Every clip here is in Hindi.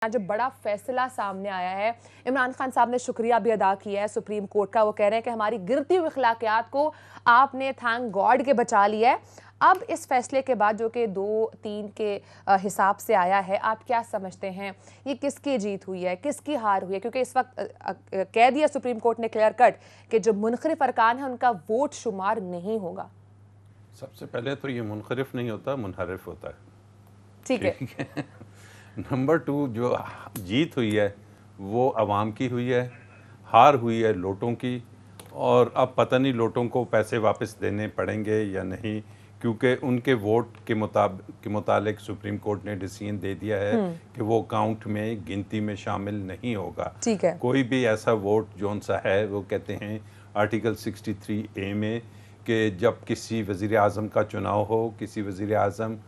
आज बड़ा फैसला सामने आया है। इमरान खान साहब ने शुक्रिया भी अदा किया है सुप्रीम कोर्ट का। वो कह रहे हैं कि हमारी गिरती हुई अखलाकियात को आपने थैंक गॉड के बचा लिया है। अब इस फैसले के बाद जो कि 2-3 के हिसाब से आया है, आप क्या समझते हैं ये किसकी जीत हुई है, किसकी हार हुई है? क्योंकि इस वक्त कह दिया सुप्रीम कोर्ट ने क्लियर कट कि जो मुनखरिफ अरकान है उनका वोट शुमार नहीं होगा। सबसे पहले तो ये मुनखरिफ नहीं होता, मुनहरिफ होता है। ठीक है। नंबर 2, जो जीत हुई है वो अवाम की हुई है, हार हुई है लोटों की। और अब पता नहीं लोटों को पैसे वापस देने पड़ेंगे या नहीं, क्योंकि उनके वोट के मुताबिक सुप्रीम कोर्ट ने डिसीजन दे दिया है कि वो काउंट में, गिनती में शामिल नहीं होगा। ठीक है। कोई भी ऐसा वोट जौन सा है, वो कहते हैं आर्टिकल 63A में कि जब किसी वज़ीर आज़म का चुनाव हो, किसी वज़ीर आज़म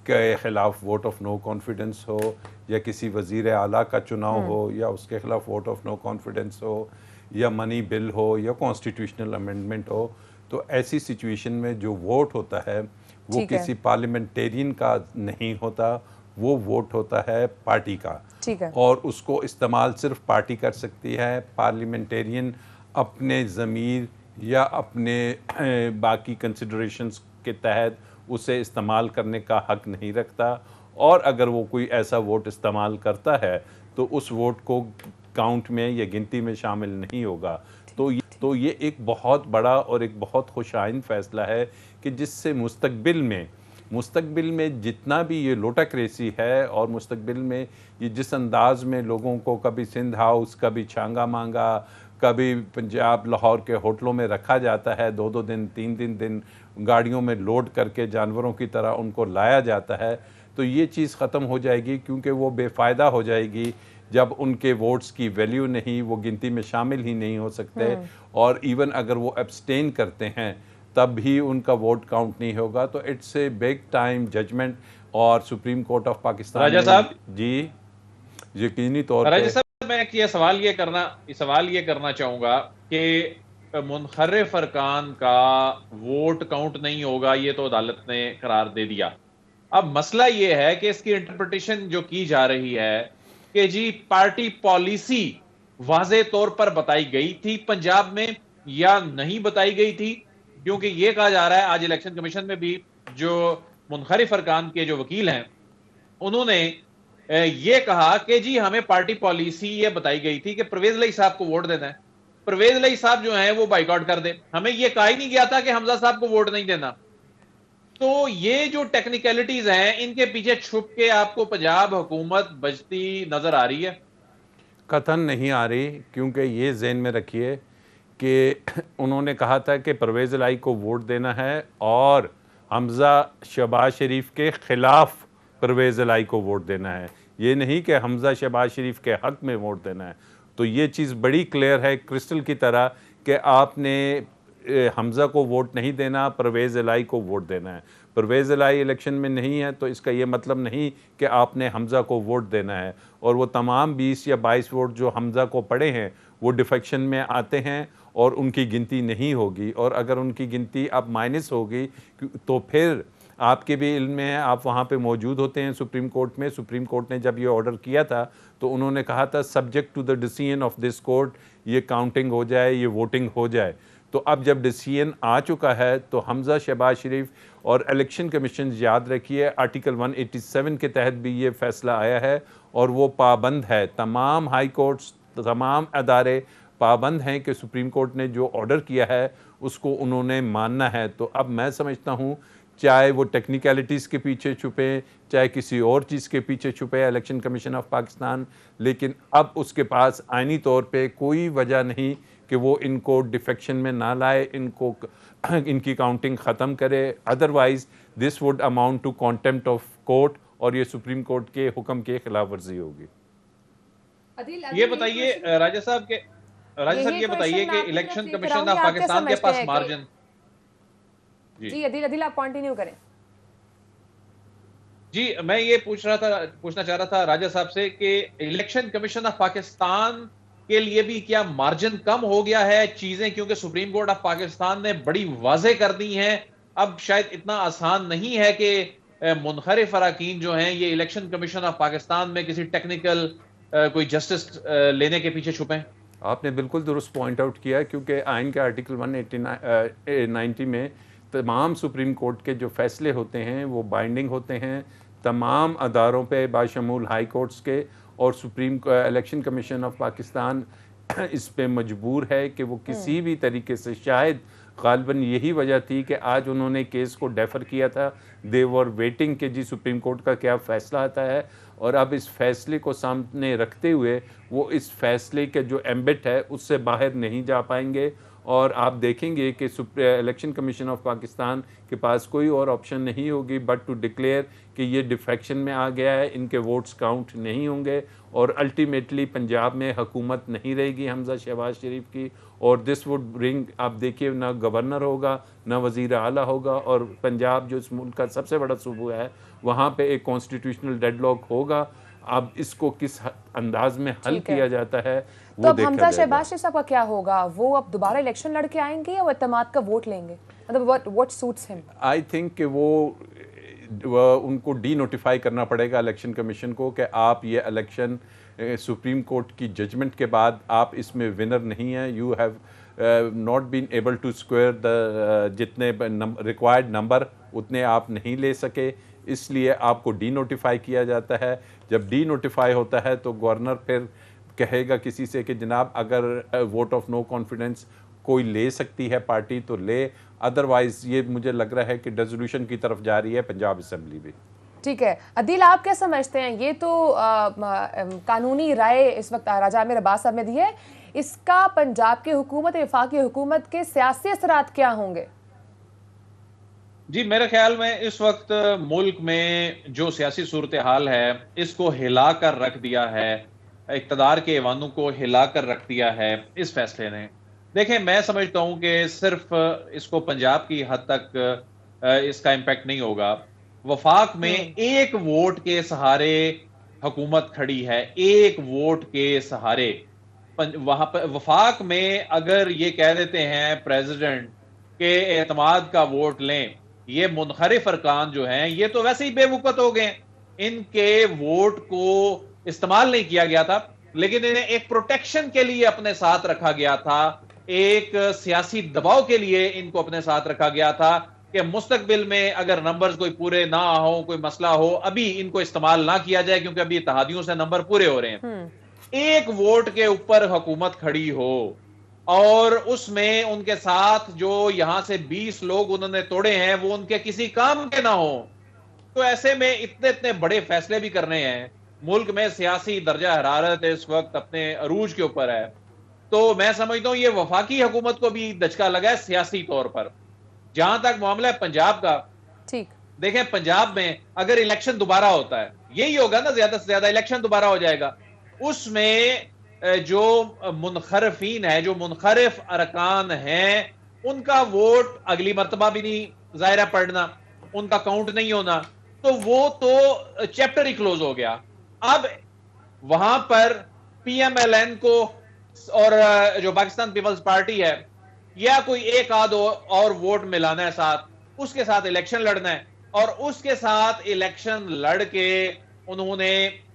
के ख़िलाफ़ वोट ऑफ नो कॉन्फिडेंस हो, या किसी वज़ीर आला का चुनाव हो, या उसके ख़िलाफ़ वोट ऑफ नो कॉन्फिडेंस हो, या मनी बिल हो, या कॉन्स्टिट्यूशनल अमेंडमेंट हो, तो ऐसी सिचुएशन में जो वोट होता है वो किसी पार्लियामेंटेरियन का नहीं होता, वो वोट होता है पार्टी का। ठीक है। और उसको इस्तेमाल सिर्फ पार्टी कर सकती है। पार्लियामेंटेरियन अपने ज़मीर या अपने बाकी कंसिडरेशंस के तहत उसे इस्तेमाल करने का हक नहीं रखता। और अगर वो कोई ऐसा वोट इस्तेमाल करता है तो उस वोट को काउंट में या गिनती में शामिल नहीं होगा। तो ये एक बहुत बड़ा और एक बहुत खुशाइन फ़ैसला है कि जिससे मुस्तकबिल में जितना भी ये लोटाक्रेसी है, और मुस्तकबिल में ये जिस अंदाज में लोगों को कभी सिंध हाउस, कभी छांगा मांगा, कभी पंजाब लाहौर के होटलों में रखा जाता है, 2-2 दिन 3-3 दिन गाड़ियों में लोड करके जानवरों की तरह उनको लाया जाता है, तो ये चीज़ ख़त्म हो जाएगी, क्योंकि वो बेफ़ायदा हो जाएगी जब उनके वोट्स की वैल्यू नहीं, वो गिनती में शामिल ही नहीं हो सकते। और इवन अगर वो एब्सटेन करते हैं तब भी उनका वोट काउंट नहीं होगा। तो it's a big time judgement. और supreme court of Pakistan Raja Sahab ji यकीनी तौर राजा साहब, मैं ये सवाल ये करना चाहूंगा कि मुनखरिफ अरकान का वोट काउंट नहीं होगा, ये तो अदालत ने करार दे दिया। अब मसला ये है कि इसकी इंटरप्रिटेशन जो की जा रही है कि जी पार्टी पॉलिसी वाज़े तौर पर बताई गई थी पंजाब में या नहीं बताई गई थी, क्योंकि यह कहा जा रहा है, आज इलेक्शन कमीशन में भी जो मुनखरिफ अरकान के जो वकील हैं उन्होंने ये कहा कि जी हमें पार्टी पॉलिसी ये बताई गई थी कि परवेज इलाही साहब को वोट देना है, परवेज इलाही साहब जो हैं वो बाइकआउट कर दे। हमें ये कहा ही नहीं गया था कि हमजा साहब को वोट नहीं देना। तो ये जो टेक्निकलिटीज हैं, इनके पीछे छुप के आपको पंजाब हुकूमत बचती नजर आ रही है? कतन नहीं आ रही, क्योंकि ये ज़हन में रखिए कि उन्होंने कहा था कि परवेज़ इलाही को वोट देना है और हमजा शहबाज शरीफ के ख़िलाफ़ परवेज़ इलाही को वोट देना है, ये नहीं कि हमजा शहबाज शरीफ के हक़ में वोट देना है। तो ये चीज़ बड़ी क्लियर है, क्रिस्टल की तरह, कि आपने हमजा को वोट नहीं देना, परवेज़ इलाही को वोट देना है। परवेज़ इलाही इलेक्शन में नहीं है तो इसका ये मतलब नहीं कि आपने हमजा को वोट देना है। और वो तमाम 20 या 22 वोट जो हमजा को पड़े हैं वो डिफेक्शन में आते हैं और उनकी गिनती नहीं होगी। और अगर उनकी गिनती अब माइनस होगी तो फिर आपके भी इल्म में है, आप वहाँ पे मौजूद होते हैं सुप्रीम कोर्ट में। सुप्रीम कोर्ट ने जब ये ऑर्डर किया था तो उन्होंने कहा था subject to the decision of this court ये काउंटिंग हो जाए, ये वोटिंग हो जाए। तो अब जब डिसीजन आ चुका है तो हमजा शहबाज शरीफ, और इलेक्शन कमीशन याद रखिए आर्टिकल 187 के तहत भी ये फैसला आया है और वो पाबंद है, तमाम हाई कोर्ट्स, तमाम अदारे पाबंद हैं कि सुप्रीम कोर्ट ने जो ऑर्डर किया है उसको उन्होंने मानना है। तो अब मैं समझता हूँ, चाहे वो टेक्निकलिटीज़ के पीछे छुपे, चाहे किसी और चीज़ के पीछे छुपे इलेक्शन कमीशन ऑफ पाकिस्तान, लेकिन अब उसके पास आइनी तौर पे कोई वजह नहीं कि वो इनको डिफेक्शन में ना लाए, इनकी काउंटिंग ख़त्म करे। Otherwise this would amount to contempt of court, और ये सुप्रीम कोर्ट के हुक्म के खिलाफ वर्जी होगी। ये बताइए राजा साहब ये बताइए कि इलेक्शन कमीशन ऑफ पाकिस्तान के पास मार्जिन। जी अदिल आप कंटिन्यू करें। जी मैं ये पूछना चाह रहा था राजा साहब से कि इलेक्शन कमीशन ऑफ पाकिस्तान के लिए भी क्या मार्जिन कम हो गया है चीजें, क्योंकि सुप्रीम कोर्ट ऑफ पाकिस्तान ने बड़ी वाज़ेह कर दी हैं। अब शायद इतना आसान नहीं है कि मुनखरिफ अरकान जो हैं ये इलेक्शन कमीशन ऑफ पाकिस्तान में किसी टेक्निकल कोई जस्टिस लेने के पीछे छुपे हैं? आपने बिल्कुल दुरुस्त पॉइंट आउट किया, क्योंकि आइन के आर्टिकल 190 में तमाम सुप्रीम कोर्ट के जो फैसले होते हैं वो बाइंडिंग होते हैं तमाम अदारों पे, बाशमूल हाई कोर्ट्स के, और supreme election commission of Pakistan इस पे मजबूर है कि वो किसी भी तरीके से, शायद गालिबन यही वजह थी कि आज उन्होंने केस को डेफर किया था, दे वर वेटिंग कि जी सुप्रीम कोर्ट का क्या फ़ैसला आता है, और अब इस फैसले को सामने रखते हुए वो इस फैसले के जो एम्बिट है उससे बाहर नहीं जा पाएंगे। और आप देखेंगे कि इलेक्शन कमीशन ऑफ पाकिस्तान के पास कोई और ऑप्शन नहीं होगी बट टू डिक्लेयर कि ये डिफेक्शन में आ गया है, इनके वोट्स काउंट नहीं होंगे, और अल्टीमेटली पंजाब में हुकूमत नहीं रहेगी हमजा शहबाज शरीफ की, और दिस वुड ब्रिंग, आप देखिए, ना गवर्नर होगा ना वज़ीर आला होगा, और पंजाब जो इस मुल्क का सबसे बड़ा सूबा है वहाँ पे एक कॉन्स्टिट्यूशनल डेडलॉक होगा। अब इसको किस अंदाज में हल किया जाता है तो अब हमजा शहबाज शरीफ साहब का क्या होगा? वो अब दोबारा इलेक्शन लड़के आएंगे या वो इत्तेमाद का वोट लेंगे? मतलब what suits him? I think कि वो उनको डी नोटिफाई करना पड़ेगा इलेक्शन कमीशन को कि आप ये इलेक्शन सुप्रीम कोर्ट की जजमेंट के बाद आप इसमें विनर नहीं हैं, you have not been able to square the जितने रिक्वायर्ड नंबर उतने आप नहीं ले सके, इसलिए आपको डी नोटिफाई किया जाता है। जब डी नोटिफाई होता है तो गवर्नर फिर कहेगा किसी से कि जनाब अगर वोट ऑफ नो कॉन्फिडेंस कोई ले सकती है पार्टी तो ले, अदरवाइज ये मुझे लग रहा है कि रेजोल्यूशन की तरफ जा रही है पंजाब असेंबली भी। ठीक है अदील, आप क्या समझते हैं? ये तो कानूनी राय इस वक्त राजा आमिर अब्बास साहब ने दी है, इसका पंजाब की हुकूमत, वफाकी हुकूमत के सियासी असरात क्या होंगे? जी मेरे ख्याल में इस वक्त मुल्क में जो सियासी सूरत हाल है इसको हिला कर रख दिया है, इक़्तिदार के ऐवानों को हिला कर रख दिया है इस फैसले ने। देखें, मैं समझता हूं कि सिर्फ इसको पंजाब की हद तक इसका इम्पैक्ट नहीं होगा। वफाक में एक वोट के सहारे हुकूमत खड़ी है, एक वोट के सहारे। वहां पर वफाक में अगर ये कह देते हैं प्रेसिडेंट के एतमाद का वोट लें, ये मुनखरिफ अरकान जो हैं ये तो वैसे ही बेवकूफ हो गए, इनके वोट को इस्तेमाल नहीं किया गया था, लेकिन इन्हें एक प्रोटेक्शन के लिए अपने साथ रखा गया था, एक सियासी दबाव के लिए इनको अपने साथ रखा गया था कि मुस्तकबिल में अगर नंबर्स कोई पूरे ना हो, कोई मसला हो, अभी इनको इस्तेमाल ना किया जाए क्योंकि अभी इत्तेहादियों से नंबर पूरे हो रहे हैं। एक वोट के ऊपर हुकूमत खड़ी हो और उसमें उनके साथ जो यहां से 20 लोग उन्होंने तोड़े हैं वो उनके किसी काम के ना हो, तो ऐसे में इतने इतने बड़े फैसले भी करने हैं। मुल्क में सियासी दर्जा हरारत इस वक्त अपने अरूज के ऊपर है, तो मैं समझता हूं ये वफाकी हुकूमत को भी दचका लगा है सियासी तौर पर। जहां तक मामला है पंजाब का, ठीक देखें, पंजाब में अगर इलेक्शन दोबारा होता है, यही होगा ना, ज्यादा से ज्यादा इलेक्शन दोबारा हो जाएगा, उसमें जो मुनखरफीन है, जो मुनखरिफ अरकान हैं, उनका वोट अगली मर्तबा भी नहीं जाहिर है पढ़ना, उनका काउंट नहीं होना, तो वो तो चैप्टर ही क्लोज हो गया। अब वहां पर पीएमएलएन को और जो पाकिस्तान पीपल्स पार्टी है या कोई एक आध और वोट मिलाना है साथ, उसके साथ इलेक्शन लड़ना है, और उसके साथ इलेक्शन लड़ के उन्होंने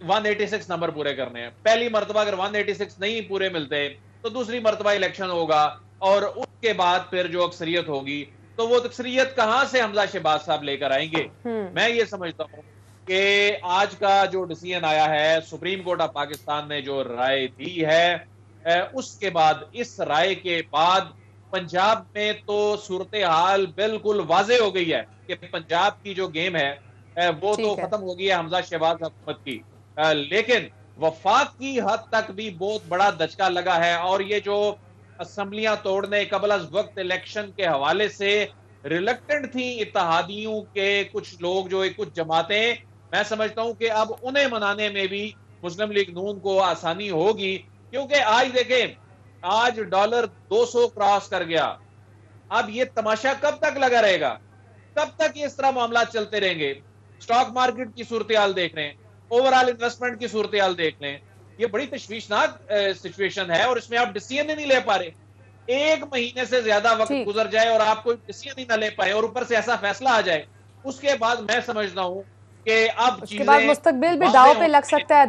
186 नंबर पूरे करने हैं। पहली मर्तबा अगर 186 नहीं पूरे मिलते तो दूसरी मर्तबा इलेक्शन होगा, और उसके बाद फिर जो अक्सरियत होगी तो वो अक्सरियत कहां से हमजा शहबाज साहब लेकर आएंगे। मैं ये समझता हूं कि आज का जो डिसीजन आया है, सुप्रीम कोर्ट ऑफ पाकिस्तान ने जो राय दी है, उसके बाद, इस राय के बाद पंजाब में तो सूरत हाल बिल्कुल वाजे हो गई है कि पंजाब की जो गेम है वो तो खत्म हो गई है हमजा शहबाज हुकूमत की। लेकिन वफाक की हद तक भी बहुत बड़ा दचका लगा है, और ये जो असेंबलियां तोड़ने कबल अज वक्त इलेक्शन के हवाले से रिलक्टेंट थी इत्तेहादियों के कुछ लोग, जो कुछ जमातें, मैं समझता हूं कि अब उन्हें मनाने में भी मुस्लिम लीग नून को आसानी होगी, क्योंकि आज देखें, आज डॉलर 200 क्रॉस कर गया। अब ये तमाशा कब तक लगा रहेगा? कब तक इस तरह मामला चलते रहेंगे? स्टॉक मार्केट की सूरत हाल देख लें, ओवरऑल इन्वेस्टमेंट की सूरत हाल देख लें, ये बड़ी तशवीशनाक सिचुएशन है, और इसमें आप डिसीजन ही नहीं ले पा रहे। 1 महीने से ज्यादा वक्त गुजर जाए और आप कोई डिसीजन ही ना ले पाए, और ऊपर से ऐसा फैसला आ जाए उसके बाद मैं समझता हूँ कि अब उसके बाद चीजें मुस्तकबिल भी वाज़ेह दांव पे होने लग सकता है